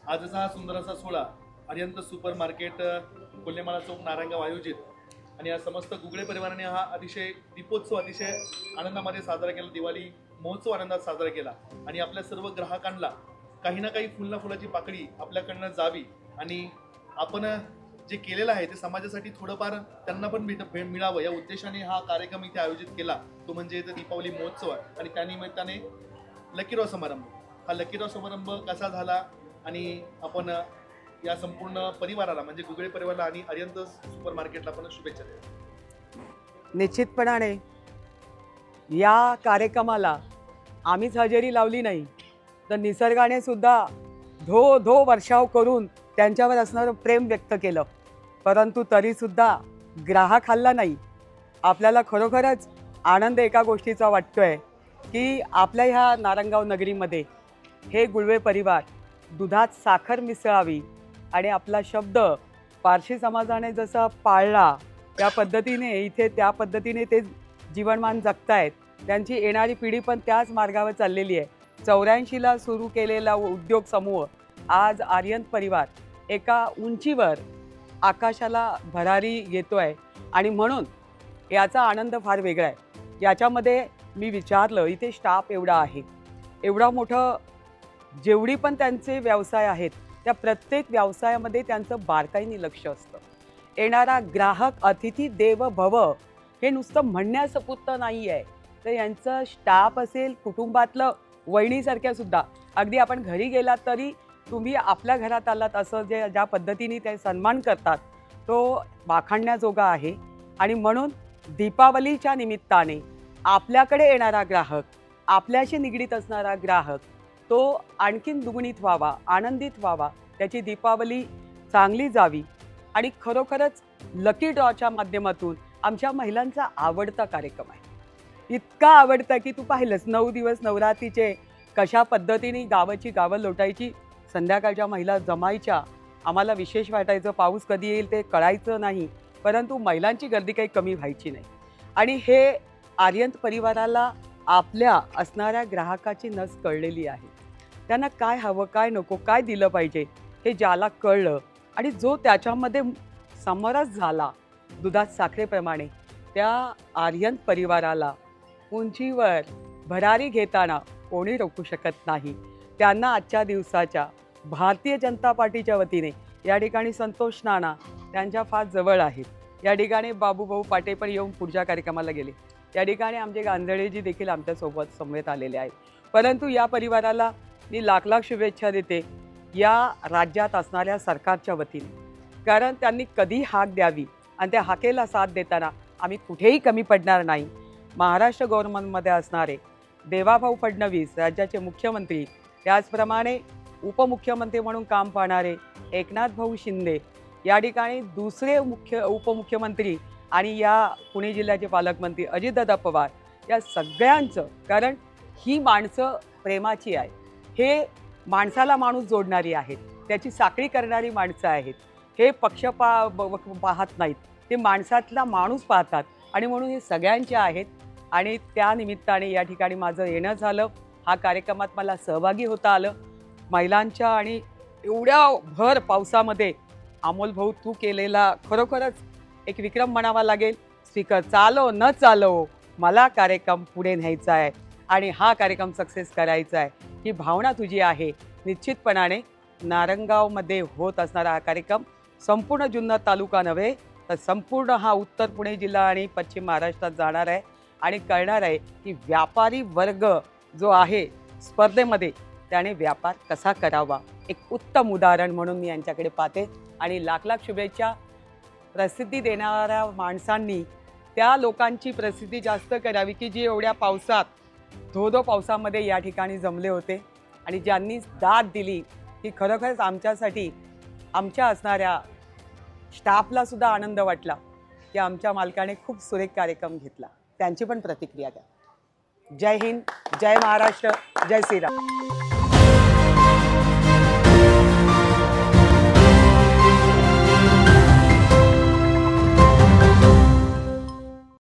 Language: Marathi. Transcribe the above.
आजचा हा सुंदर असा सोहळा अरिहंत सुपर मार्केट कोल्हेमाला चौक नारायणगाव आयोजित आणि या समस्त गुगळे परिवाराने हा अतिशय दीपोत्सव अतिशय आनंदामध्ये साजरा केला, दिवाळी महोत्सव आनंदात साजरा केला आणि आपल्या सर्व ग्राहकांना काही ना काही फुलना फुलाची पाकळी आपल्याकडनं जावी आणि आपण जे केलेलं आहे ते समाजासाठी थोडंफार त्यांना पण मिळावं या उद्देशाने हा कार्यक्रम इथे आयोजित केला, तो म्हणजे दीपावली महोत्सव आणि त्यानिमित्ताने लकी ड्रॉ समारंभ। हा लकी ड्रॉ समारंभ कसा झाला आणि आपण या संपूर्ण परिवाराला म्हणजे गुगळे परिवाराला आणि अरिहंत सुपर मार्केटला पण शुभेच्छा देतो। निश्चितपणाने या कार्यक्रमाला आम्हीच हजेरी लावली नाही तर निसर्गाने सुद्धा धो धो वर्षाव करून त्यांच्यावर असणारं प्रेम व्यक्त केलं, परंतु तरीसुद्धा ग्राहक हल्ला नाही। आपल्याला खरोखरच आनंद एका गोष्टीचा वाटतोय की आपल्या ह्या नारायणगाव नगरीमध्ये हे गुळवे परिवार दुधात साखर मिसळावी आणि आपला शब्द पारशी समाजाने जसा पाळला त्या पद्धतीने इथे त्या पद्धतीने ते जीवनमान जगतायत। त्यांची येणारी पिढी पण त्याच मार्गावर चाललेली आहे। 84ला सुरू केलेला उद्योग समूह आज अरिहंत परिवार एका उंचीवर आकाशाला भरारी येतोय आणि म्हणून याचा आनंद फार वेगळा आहे। याच्यामध्ये मी विचारलं इथे स्टाफ एवढा आहे, एवढा मोठं जेवढी पण त्यांचे व्यवसाय आहेत त्या प्रत्येक व्यवसायामध्ये त्यांचं बारकाईने लक्ष असतं। येणारा ग्राहक अतिथी देव भव हे नुसतं म्हणण्यासपुरतं नाही आहे, तर यांचं स्टाफ असेल कुटुंबातलं वहिनीसारख्या सुद्धा अगदी आपण घरी गेलात तरी तुम्ही आपल्या घरात आलात असं ज्या पद्धतीने ते सन्मान करतात तो वाखाणण्याजोगा आहे। आणि म्हणून दीपावलीच्या निमित्ताने आपल्याकडे येणारा ग्राहक आपल्याशी निगडीत असणारा ग्राहक तो आणखीन दुगणित व्हावा, आनंदित व्हावा, त्याची दीपावली चांगली जावी आणि खरोखरच लकी ड्रॉच्या माध्यमातून आमच्या महिलांचा आवडता कार्यक्रम आहे। इतका आवडता की तू पाहिलंस 9 दिवस नवरात्रीचे कशा पद्धतीने गावाची गावं लोटायची, संध्याकाळच्या महिला जमायच्या, आम्हाला विशेष वाटायचं पाऊस कधी येईल ते कळायचं नाही, परंतु महिलांची गर्दी काही कमी व्हायची नाही। आणि हे अरिहंत परिवाराला आपल्या असणाऱ्या ग्राहकाची नस कळलेली आहे, त्यांना काय हवं काय नको काय दिलं पाहिजे हे ज्याला कळलं आणि जो त्याच्यामध्ये समरस झाला दुधात साखरेप्रमाणे त्या अरिहंत परिवाराला उंचीवर भरारी घेताना कोणी रोखू शकत नाही। त्यांना आजच्या दिवसाच्या भारतीय जनता पार्टीच्या वतीने या ठिकाणी संतोष नाना त्यांच्या फार जवळ आहेत। या ठिकाणी बाबूभाऊ पाटे पण येऊन पुढच्या कार्यक्रमाला गेले। या ठिकाणी आमचे गांधळेजी देखील आमच्यासोबत समवेत आलेले आहेत। परंतु या परिवाराला मी लाख लाख शुभेच्छा देते या राज्यात असणाऱ्या सरकारच्या वतीने, कारण त्यांनी कधी हाक द्यावी आणि त्या हाकेला साथ देताना आम्ही कुठेही कमी पडणार नाही। महाराष्ट्र गव्हर्नमेंटमध्ये असणारे देवाभाऊ फडणवीस राज्याचे मुख्यमंत्री, त्याचप्रमाणे उपमुख्यमंत्री म्हणून काम पाहणारे एकनाथ भाऊ शिंदे, या ठिकाणी दुसरे उपमुख्यमंत्री आणि या पुणे जिल्ह्याचे पालकमंत्री अजितदादा पवार, या सगळ्यांचं, कारण ही माणसं प्रेमाची आहे, हे माणसाला माणूस जोडणारी आहेत, त्याची साखळी करणारी माणसं आहेत, हे पक्ष पाहत नाहीत, ते माणसातला माणूस पाहतात आणि म्हणून हे सगळ्यांचे आहेत। आणि त्या निमित्ताने या ठिकाणी माझं येणं झालं, हा कार्यक्रमात मला सहभागी होता आलं। महिलांच्या आणि एवढ्या भर पावसामध्ये अमोल भाऊ तू केलेला खरोखरच एक विक्रम म्हणावा लागेल। स्पीकर चालो न चालो मला कार्यक्रम पुढे न्यायचा आहे आणि हा कार्यक्रम सक्सेस करायचा आहे, ही भावना तुझी आहे। निश्चितपणाने नारायणगावमध्ये होत असणारा हा कार्यक्रम संपूर्ण जुन्नर तालुका नव्हे तर संपूर्ण हा उत्तर पुणे जिल्हा आणि पश्चिम महाराष्ट्रात जाणार आहे आणि कळणार आहे की व्यापारी वर्ग जो आहे स्पर्धेमध्ये त्याने व्यापार कसा करावा, एक उत्तम उदाहरण म्हणून मी यांच्याकडे पाहते। आणि लाख लाख शुभेच्छा। प्रसिद्धी देणाऱ्या माणसांनी त्या लोकांची प्रसिद्धी जास्त करावी की जी एवढ्या पावसात धो पावसामध्ये या ठिकाणी जमले होते आणि ज्यांनी दाद दिली की खरोखरच आमच्यासाठी आमच्या असणाऱ्या स्टाफला सुद्धा आनंद वाटला की आमच्या मालकाने खूप सुरेख कार्यक्रम घेतला। त्यांची पण प्रतिक्रिया द्या। जय हिंद, जय महाराष्ट्र, जय श्रीराम।